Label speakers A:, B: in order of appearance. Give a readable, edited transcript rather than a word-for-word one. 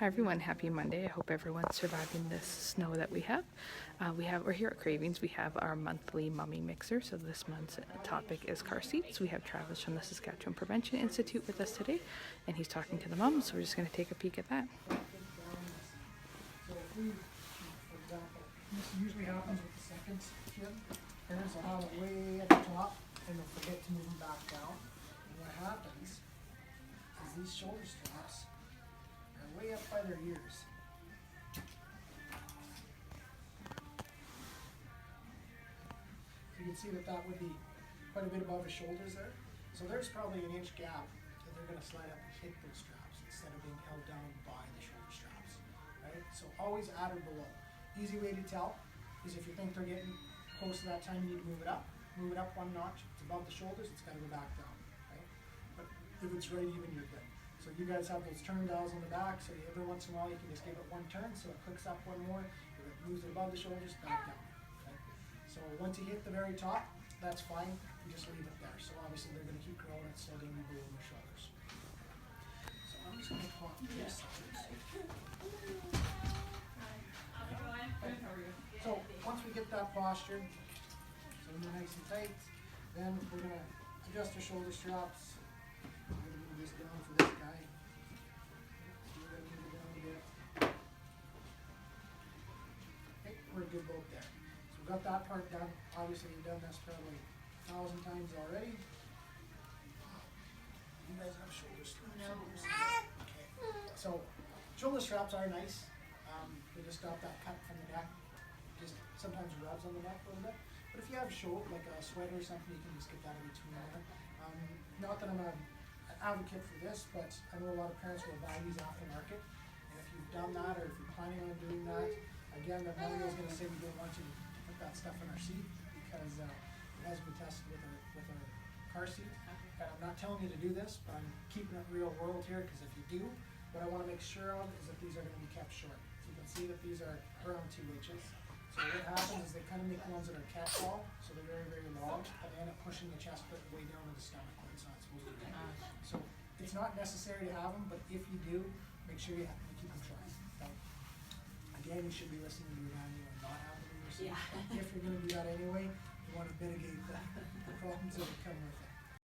A: Hi everyone, happy Monday. I hope everyone's surviving this snow that we have. We're here at Cravings. We have our monthly mummy mixer. So this month's topic is car seats. We have Travis from the Saskatchewan Prevention Institute with us today, and he's talking to the moms. So we're just going to take a peek at that.
B: So if we, for example, this usually happens with the second kid. Parents will have it way at the top and they'll forget to move them back down. And what happens is these shoulder straps are way up by their ears. You can see that that would be quite a bit above his shoulders there. So there's probably an inch gap that they're going to slide up and hit those straps instead of being held down by the shoulder straps. Right? So always at or below. Easy way to tell is if you think they're getting close to that time, you need to move it up. Move it up one notch. If it's above the shoulders, it's got to go back down. Right? But if it's right even, you're good. So you guys have those turn dials on the back, so every once in a while you can just give it one turn, so it clicks up one more. If it moves it above the shoulders, back down. Okay? So once you hit the very top, that's fine. You just leave it there. So obviously they're going to keep growing. It's still going to be below their shoulders. So I'm just going to pop this. So once we get that posture, so we're nice and tight, then we're going to adjust our shoulder straps. I'm going to move this down for this guy. See where I can go down a bit. Okay, we're good both there. So we've got that part done. Obviously you've done this probably 1,000 times already. You guys have shoulder straps? No. Okay. So shoulder straps are nice. They just stop that cut from the neck. Just sometimes rubs on the neck a little bit. But if you have like a sweater or something, you can just get that in between there. Not that I'm an advocate for this, but I know a lot of parents will buy these aftermarket. And if you've done that or if you're planning on doing that, again, the Mario is going to say we don't want you to put that stuff in our seat because it has been tested with our car seat. And I'm not telling you to do this, but I'm keeping it real world here because if you do, what I want to make sure of is that these are going to be kept short. So you can see that these are around 2 inches. So what happens is they kind of make ones that are catch-all, so they're very, very long, but they end up pushing the chest bit way down to the stomach when it's not supposed to be. So it's not necessary to have them, but if you do, make sure you keep them short. Okay? Again, you should be listening to your manual and not having them in your seat. If you're going to do that anyway, you want to mitigate the problems that come with it.